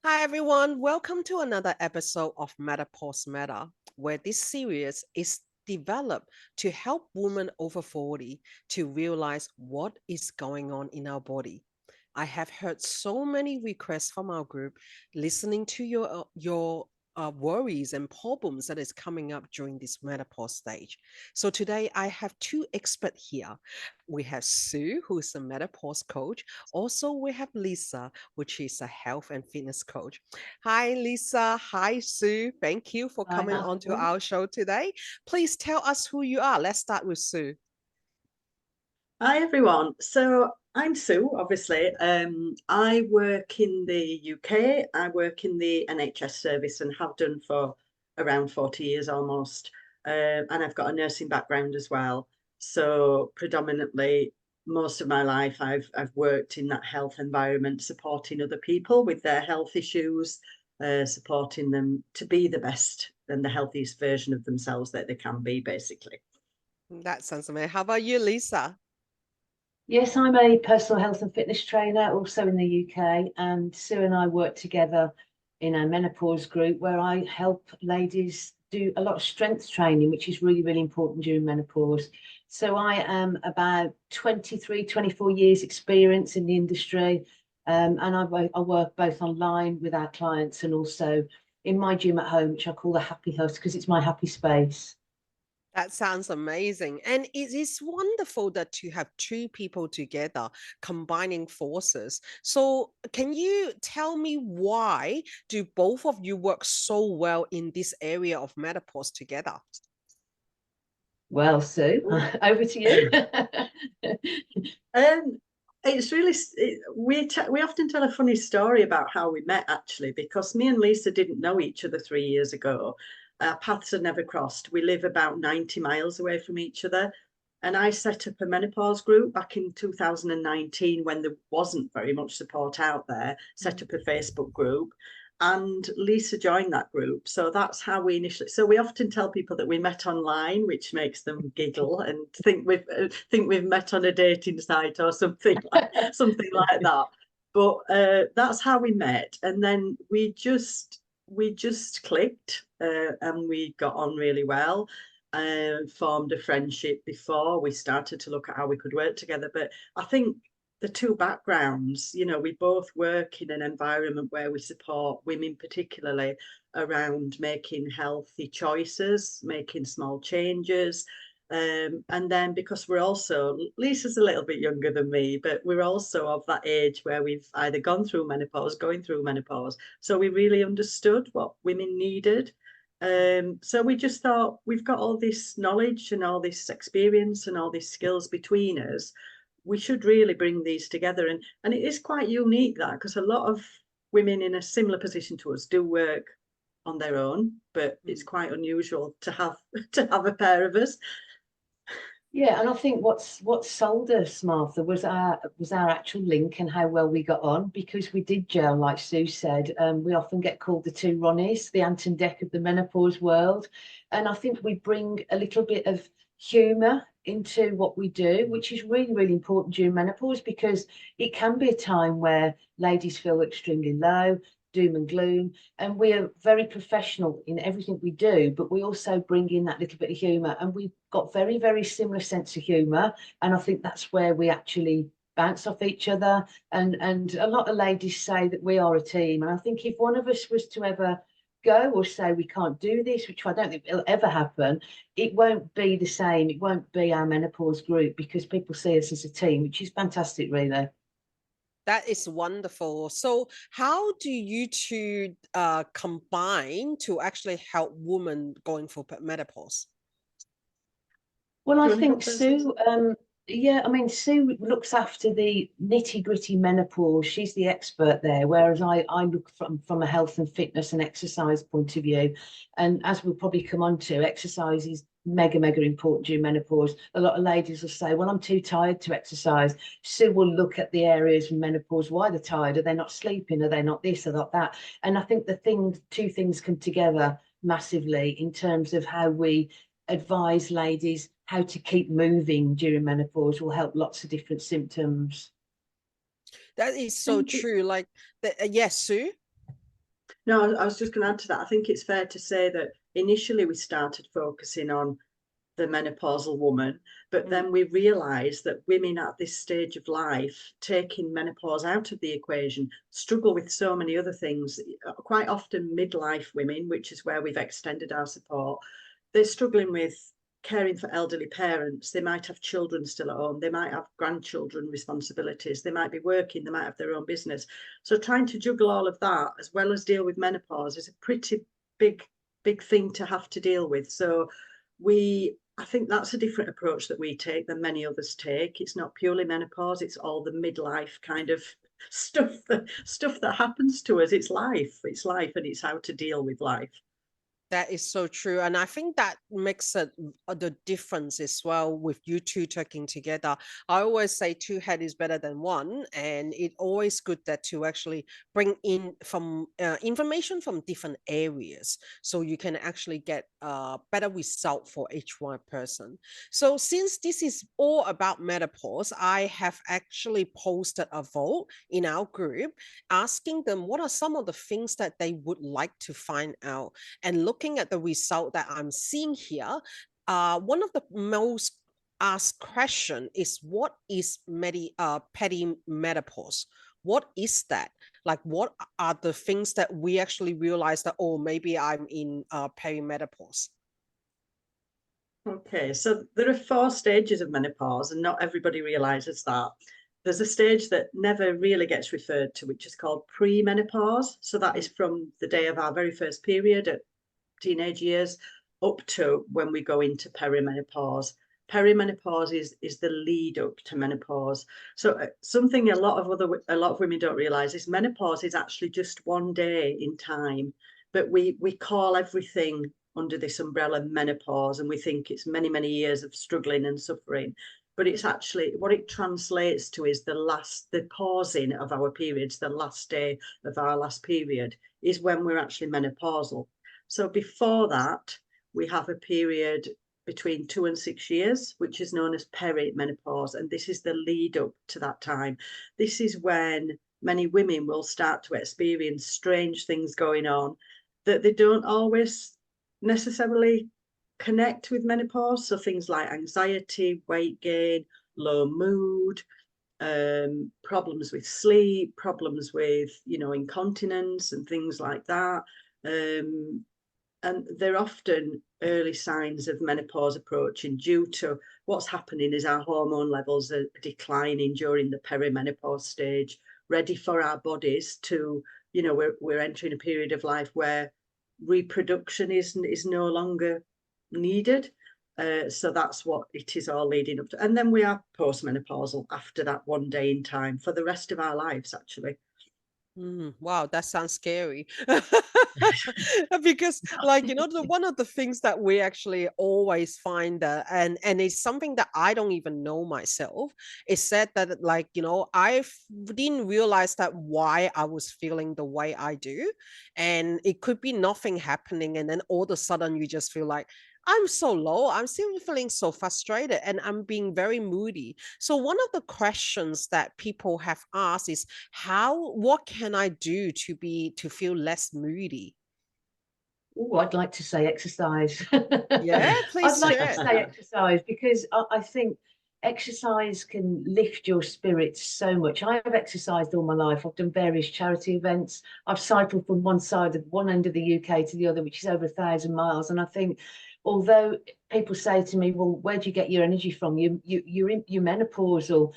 Hi, everyone. Welcome to another episode of Menopause Matter, where this series is developed to help women over 40 to realize what is going on in our body. I have heard so many requests from our group listening to your worries and problems that is coming up during this menopause stage. So today I have two experts here. We have Sue, who is a menopause coach. Also, we have Lisa, which is a health and fitness coach. Hi, Lisa. Hi, Sue. Thank you for Hi, coming on to Martha. our show today. Please tell us who you are. Let's start with Sue. Hi, everyone. So I'm Sue, obviously. I work in the UK. I work in the NHS service and have done for around 40 years almost. And I've got a nursing background as well. So predominantly, most of my life, I've worked in that health environment, supporting other people with their health issues, supporting them to be the best and the healthiest version of themselves that they can be, basically. That sounds amazing. How about you, Lisa? Yes, I'm a personal health and fitness trainer, also in the UK. And Sue and I work together in a menopause group where I help ladies do a lot of strength training, which is really, really important during menopause. So I am about 23, 24 years experience in the industry. And I work both online with our clients and also in my gym at home, which I call the Happy Hut because it's my happy space. That sounds amazing. And it is wonderful that you have two people together combining forces. So, can you tell me why do both of you work so well in this area of menopause together? Well, Sue, over to you. Um, it's really we often tell a funny story about how we met actually, because me and Lisa didn't know each other 3 years ago. Our paths had never crossed. We live about 90 miles away from each other. And I set up a menopause group back in 2019 when there wasn't very much support out there, set up a Facebook group. And Lisa joined that group. So that's how we initially. So we often tell people that we met online, which makes them giggle and think we've met on a dating site or something like that. But that's how we met, and then we just clicked, and we got on really well. Formed a friendship before we started to look at how we could work together. But I think the two backgrounds, we both work in an environment where we support women, particularly around making healthy choices, making small changes. And then because Lisa's a little bit younger than me, but we're also of that age where we've either gone through menopause, going through menopause. So we really understood what women needed. So we just thought we've got all this knowledge and all this experience and all these skills between us, we should really bring these together. And it is quite unique, that, because a lot of women in a similar position to us do work on their own, but it's quite unusual to have to have a pair of us. Yeah, and I think what sold us, Martha, was our actual link and how well we got on because we did gel, like Sue said. We often get called the two Ronnies, the Ant and Dec of the menopause world, and I think we bring a little bit of humour into what we do, which is really, really important during menopause because it can be a time where ladies feel extremely low, doom and gloom, and we're very professional in everything we do, but we also bring in that little bit of humour, and we've got very, very similar sense of humour, and I think that's where we actually bounce off each other. And a lot of ladies say that we are a team, and I think if one of us was to ever go or say we can't do this, which I don't think will ever happen, it won't be the same. It won't be our menopause group because people see us as a team, which is fantastic, really. That is wonderful. So, how do you two combine to actually help women going for menopause? Well, Do I you want to go think first, Lisa? Sue, yeah, I mean, Sue looks after the nitty-gritty menopause. She's the expert there, whereas I look from a health and fitness and exercise point of view. And as we'll probably come on to, exercise is mega, mega important during menopause. A lot of ladies will say, well, I'm too tired to exercise. Sue will look at the areas in menopause. Why they're tired? Are they not sleeping? Are they not this or not that? And I think two things come together massively in terms of how we advise ladies how to keep moving during menopause will help lots of different symptoms. That is I so think it, true. Like, yes, Sue. No, I was just going to add to that. I think it's fair to say that initially we started focusing on the menopausal woman, but then we realised that women at this stage of life, taking menopause out of the equation, struggle with so many other things. Quite often midlife women, which is where we've extended our support, they're struggling with caring for elderly parents. They might have children still at home. They might have grandchildren responsibilities. They might be working. They might have their own business. So trying to juggle all of that as well as deal with menopause is a pretty big thing to have to deal with. So I think that's a different approach that we take than many others take. It's not purely menopause, it's all the midlife kind of stuff that happens to us. It's life and it's how to deal with life. That is so true. And I think that makes the difference as well with you two talking together. I always say two head is better than one. And it's always good that to actually bring in from information from different areas so you can actually get a better result for each one person. So since this is all about menopause, I have actually posted a vote in our group asking them what are some of the things that they would like to find out. And looking at the result that I'm seeing here, one of the most asked question is what is perimenopause? What is that? Like, what are the things that we actually realize that, oh, maybe I'm in perimenopause? Okay, so there are 4 stages of menopause, and not everybody realizes that. There's a stage that never really gets referred to, which is called premenopause. So that is from the day of our very first period at teenage years up to when we go into perimenopause. Perimenopause is the lead up to menopause. So something a lot of women don't realize is menopause is actually just one day in time, but we call everything under this umbrella menopause, and we think it's many years of struggling and suffering. But it's actually what it translates to is the pausing of our periods, the last day of our last period is when we're actually menopausal. So before that, we have a period between 2 and 6 years, which is known as perimenopause. And this is the lead up to that time. This is when many women will start to experience strange things going on that they don't always necessarily connect with menopause. So things like anxiety, weight gain, low mood, problems with sleep, problems with, incontinence and things like that. And they're often early signs of menopause approaching due to what's happening is our hormone levels are declining during the perimenopause stage, ready for our bodies to, we're entering a period of life where reproduction is no longer needed. So that's what it is all leading up to. And then we are postmenopausal after that one day in time for the rest of our lives, actually. Wow, that sounds scary. Because one of the things that we actually always find that and it's something that I don't even know myself is said that I didn't realize that why I was feeling the way I do, and it could be nothing happening and then all of a sudden you just feel like I'm so low. I'm still feeling so frustrated and I'm being very moody. So one of the questions that people have asked is what can I do to feel less moody? Oh, I'd like to say exercise. Yeah, I'd please like to share. say exercise because I think exercise can lift your spirits so much. I have exercised all my life. I've done various charity events. I've cycled from one end of the UK to the other, which is over 1,000 miles. And I think, although people say to me, well, where do you get your energy from? You're menopausal.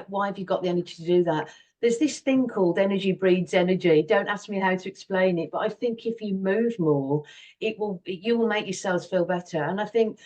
Why have you got the energy to do that? There's this thing called energy breeds energy. Don't ask me how to explain it, but I think if you move more, you will make yourselves feel better. And I think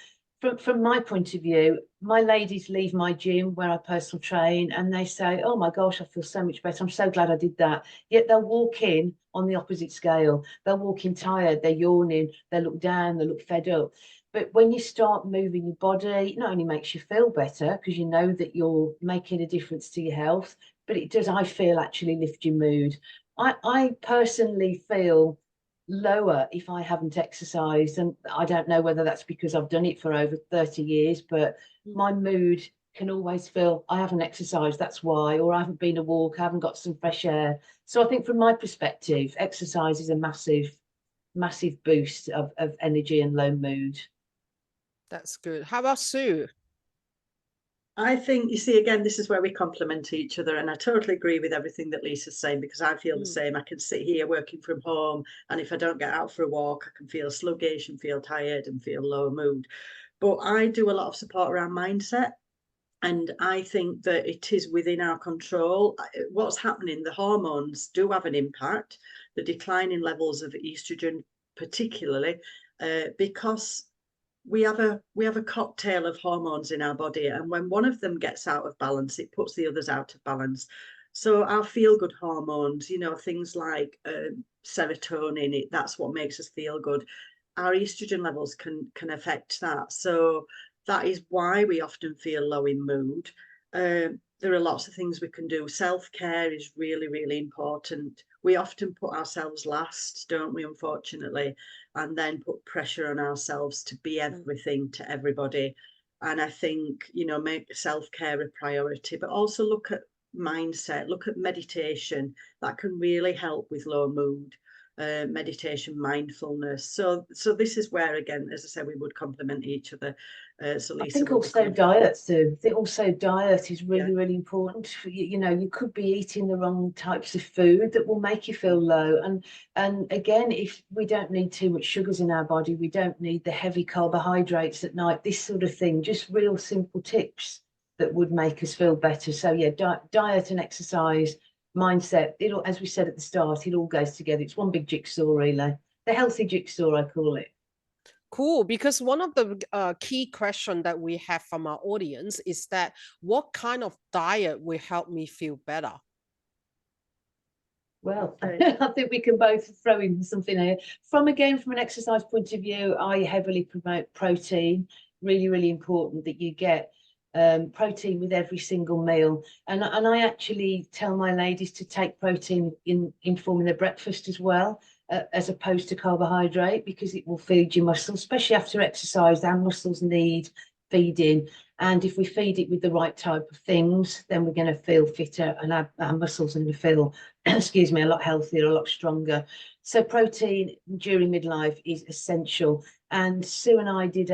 from my point of view, my ladies leave my gym where I personal train and they say, oh my gosh, I feel so much better. I'm so glad I did that. Yet they'll walk in on the opposite scale. They'll walk in tired, they're yawning, they look down, they look fed up. But when you start moving your body, it not only makes you feel better because you know that you're making a difference to your health, but it does, I feel, actually lift your mood. I personally feel lower if I haven't exercised. And I don't know whether that's because I've done it for over 30 years, but my mood can always feel, I haven't exercised, that's why, or I haven't been a walk, I haven't got some fresh air. So I think from my perspective, exercise is a massive boost of energy and low mood. That's good. How about Sue? I think, you see, again, this is where we complement each other. And I totally agree with everything that Lisa's saying, because I feel the same. I can sit here working from home, and if I don't get out for a walk, I can feel sluggish and feel tired and feel low mood. But I do a lot of support around mindset. And I think that it is within our control. What's happening, the hormones do have an impact, the declining levels of estrogen, particularly, because we have a cocktail of hormones in our body, and when one of them gets out of balance, it puts the others out of balance. So our feel good hormones, things like serotonin, that's what makes us feel good. Our estrogen levels can affect that. So that is why we often feel low in mood. There are lots of things we can do. Self-care is really, really important. We often put ourselves last, don't we, unfortunately, and then put pressure on ourselves to be everything to everybody. And I think, make self-care a priority, but also look at mindset, look at meditation. That can really help with low mood. Meditation, mindfulness. So this is where, again, as I said, we would complement each other. So Lisa, I think also diet too. I think also diet is really, really important. You could be eating the wrong types of food that will make you feel low. And again, if we don't need too much sugars in our body, we don't need the heavy carbohydrates at night, this sort of thing, just real simple tips that would make us feel better. So yeah, diet and exercise, mindset, as we said at the start, it all goes together. It's one big jigsaw, really. The healthy jigsaw, I call it. Cool, because one of the key questions that we have from our audience is that what kind of diet will help me feel better? Well, I think we can both throw in something here. From an exercise point of view, I heavily promote protein. Really, really important that you get protein with every single meal. And I actually tell my ladies to take protein in forming their breakfast as well, as opposed to carbohydrate, because it will feed your muscles, especially after exercise. Our muscles need feeding. And if we feed it with the right type of things, then we're going to feel fitter, and our muscles are going to feel, excuse me, a lot healthier, a lot stronger. So protein during midlife is essential. And Sue and I did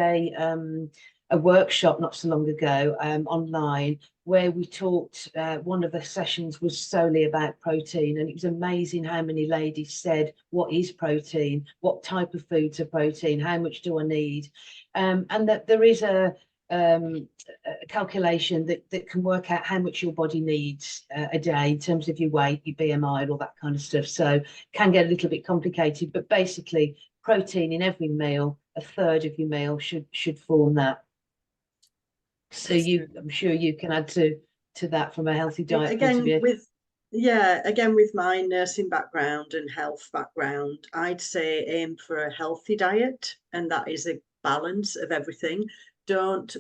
a workshop not so long ago online, where we talked, one of the sessions was solely about protein, and it was amazing how many ladies said, what is protein? What type of foods are protein? How much do I need? And that there is a calculation that can work out how much your body needs a day in terms of your weight, your BMI, and all that kind of stuff. So can get a little bit complicated, but basically protein in every meal, a third of your meal should form that. So I'm sure you can add to that from a healthy diet point of view. Again, with my nursing background and health background, I'd say aim for a healthy diet, and that is a balance of everything.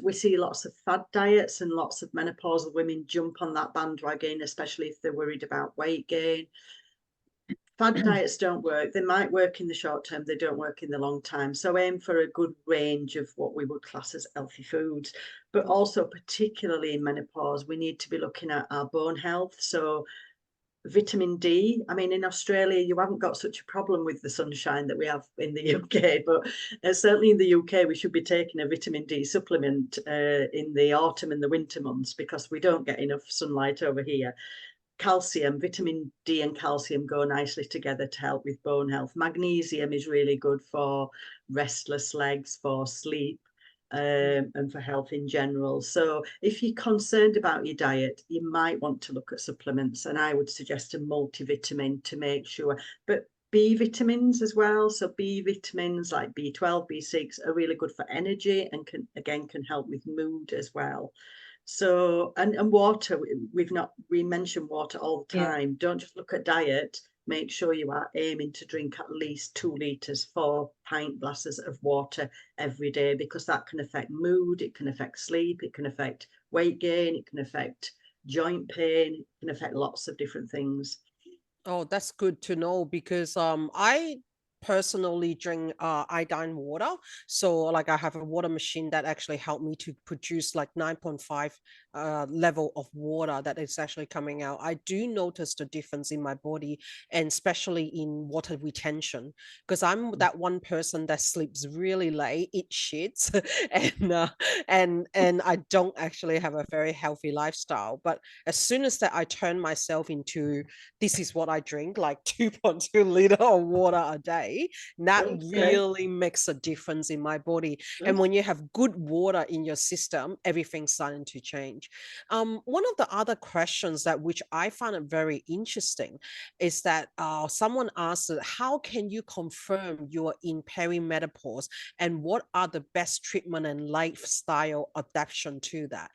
We see lots of fad diets, and lots of menopausal women jump on that bandwagon, especially if they're worried about weight gain. Fad diets don't work. They might work in the short term, they don't work in the long time. So aim for a good range of what we would class as healthy foods. But also, particularly in menopause, we need to be looking at our bone health. So vitamin D. I mean, in Australia, you haven't got such a problem with the sunshine that we have in the UK, but certainly in the UK, we should be taking a vitamin D supplement in the autumn and the winter months, because we don't get enough sunlight over here. Calcium, vitamin D and calcium go nicely together to help with bone health. Magnesium is really good for restless legs, for sleep, and for health in general. So if you're concerned about your diet, you might want to look at supplements, and I would suggest a multivitamin to make sure. But B vitamins as well. So B vitamins like B12, B6 are really good for energy, and can help with mood as well. So, and water, we mention water all the time. Don't just look at diet. Make sure you are aiming to drink at least 2 litres, 4 pint glasses of water every day, because that can affect mood, it can affect sleep, it can affect weight gain, it can affect joint pain, it can affect lots of different things. Oh, that's good to know, because I personally drink iodine water. So like I have a water machine that actually helped me to produce like 9.5 level of water that is actually coming out, I do notice the difference in my body, and especially in water retention, because I'm that one person that sleeps really late, eat shits, and I don't actually have a very healthy lifestyle. But as soon as that I turn myself into, this is what I drink, like 2.2 liter of water a day, that Okay. really makes a difference in my body. And Good. when you have good water in your system, everything's starting to change. One of the other questions that which I find it very interesting is that someone asked, how can you confirm you're in perimenopause, and what are the best treatment and lifestyle adaptation to that?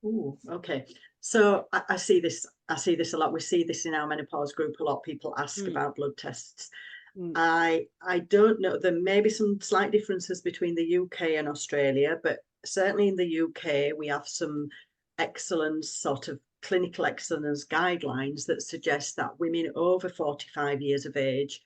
Ooh, okay. So I see this. I see this a lot. We see this in our menopause group a lot. People ask Mm, about blood tests. mm, I don't know. There may be some slight differences between the UK and Australia, but certainly in the UK we have some excellent sort of clinical excellence guidelines that suggest that women over 45 years of age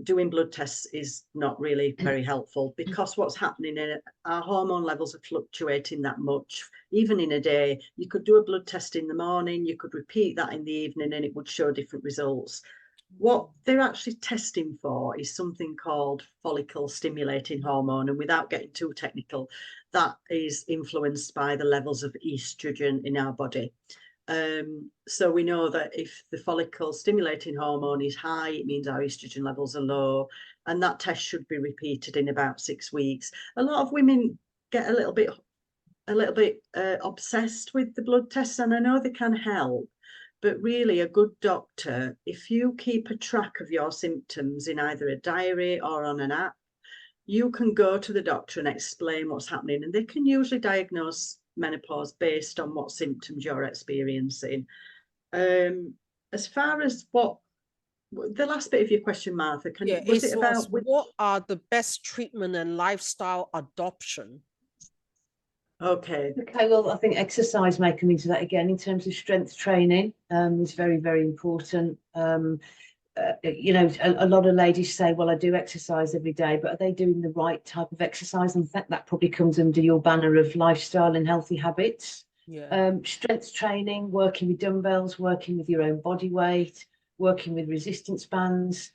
doing blood tests is not really very helpful, because what's happening in it, our hormone levels are fluctuating that much. Even in a day, you could do a blood test in the morning, you could repeat that in the evening, and it would show different results. What they're actually testing for is something called follicle stimulating hormone, and without getting too technical, that is influenced by the levels of estrogen in our body. So we know that if the follicle stimulating hormone is high, it means our estrogen levels are low, and that test should be repeated in about 6 weeks. A lot of women get a little bit obsessed with the blood tests, and I know they can help, but really a good doctor, if you keep a track of your symptoms in either a diary or on an app, you can go to the doctor and explain what's happening, and they can usually diagnose menopause based on what symptoms you're experiencing. As far as what the last bit of your question, Martha, yeah, was it it was, about which? what are the best treatment and lifestyle adoption? Okay. Okay, well, I think exercise may come into that again in terms of strength training is very, very important. You know, a lot of ladies say, well, I do exercise every day, but are they doing the right type of exercise? And that probably comes under your banner of lifestyle and healthy habits. Yeah. Strength training, working with dumbbells, working with your own body weight, working with resistance bands.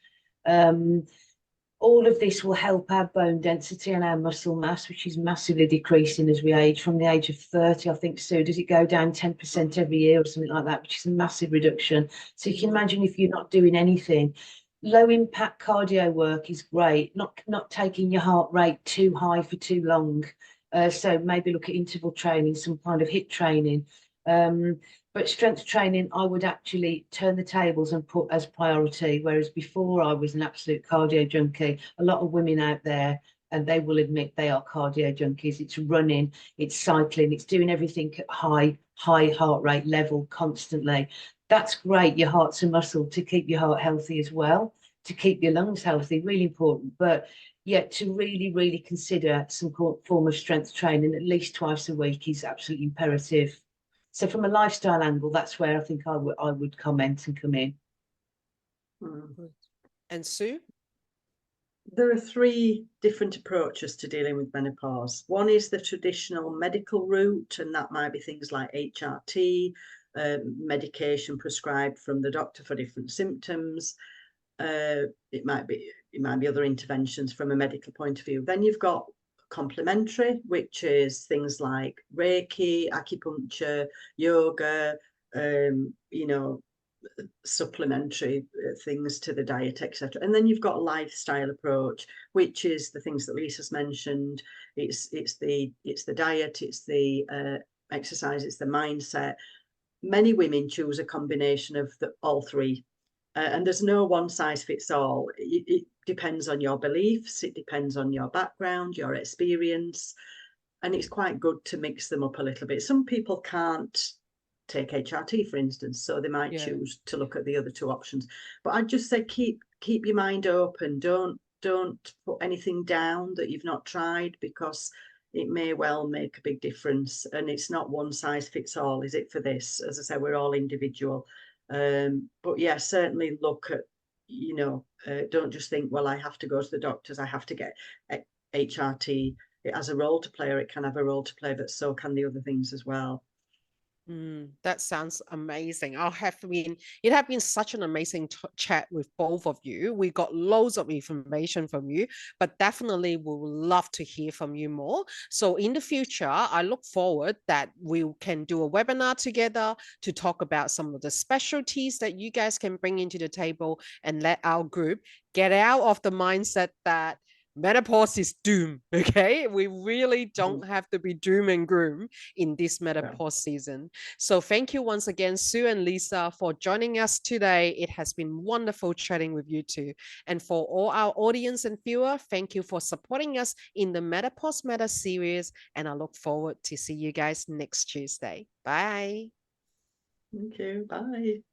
All of this will help our bone density and our muscle mass, which is massively decreasing as we age. From the age of 30, I think, Sue, does it go down 10% every year or something like that, which is a massive reduction. So you can imagine if you're not doing anything. Low impact cardio work is great, not taking your heart rate too high for too long. So maybe look at interval training, some kind of HIIT training. But strength training, I would actually turn the tables and put as priority. Whereas before I was an absolute cardio junkie. A lot of women out there, and they will admit they are cardio junkies. It's running, it's cycling, it's doing everything at high heart rate level constantly. That's great. Your heart's a muscle to keep your heart healthy as well, to keep your lungs healthy, really important. But yet to really, really consider some form of strength training at least twice a week is absolutely imperative. So from a lifestyle angle, that's where I think I would comment and come in. And Sue? There are 3 different approaches to dealing with menopause. One is the traditional medical route, and that might be things like HRT, medication prescribed from the doctor for different symptoms. It might be other interventions from a medical point of view. Then you've got complementary, which is things like Reiki, acupuncture, yoga, you know, supplementary things to the diet, etc. And then you've got a lifestyle approach, which is the things that Lisa's mentioned. It's the diet, it's the exercise, it's the mindset. Many women choose a combination of all 3. And there's no one size fits all. It depends on your beliefs, it depends on your background, your experience, and it's quite good to mix them up a little bit. Some people can't take HRT, for instance, so they might choose to look at the other 2 options. But I'd just say keep your mind open. Don't put anything down that you've not tried, because it may well make a big difference. And it's not one size fits all, is it, for this? As I said, we're all individual. But yeah, certainly look at, don't just think, well, I have to go to the doctors, I have to get HRT. it has a role to play, or it can have a role to play, but so can the other things as well. That sounds amazing. It have been such an amazing chat with both of you. We got loads of information from you, but definitely we would love to hear from you more. So in the future, I look forward that we can do a webinar together to talk about some of the specialties that you guys can bring into the table and let our group get out of the mindset that menopause is doom. Okay, we really don't have to be doom and gloom in this menopause season. So thank you once again, Sue and Lisa, for joining us today. It has been wonderful chatting with you two. And for all our audience and viewer, thank you for supporting us in the Menopause Matters series. And I look forward to see you guys next Tuesday. Bye. Thank you. Bye.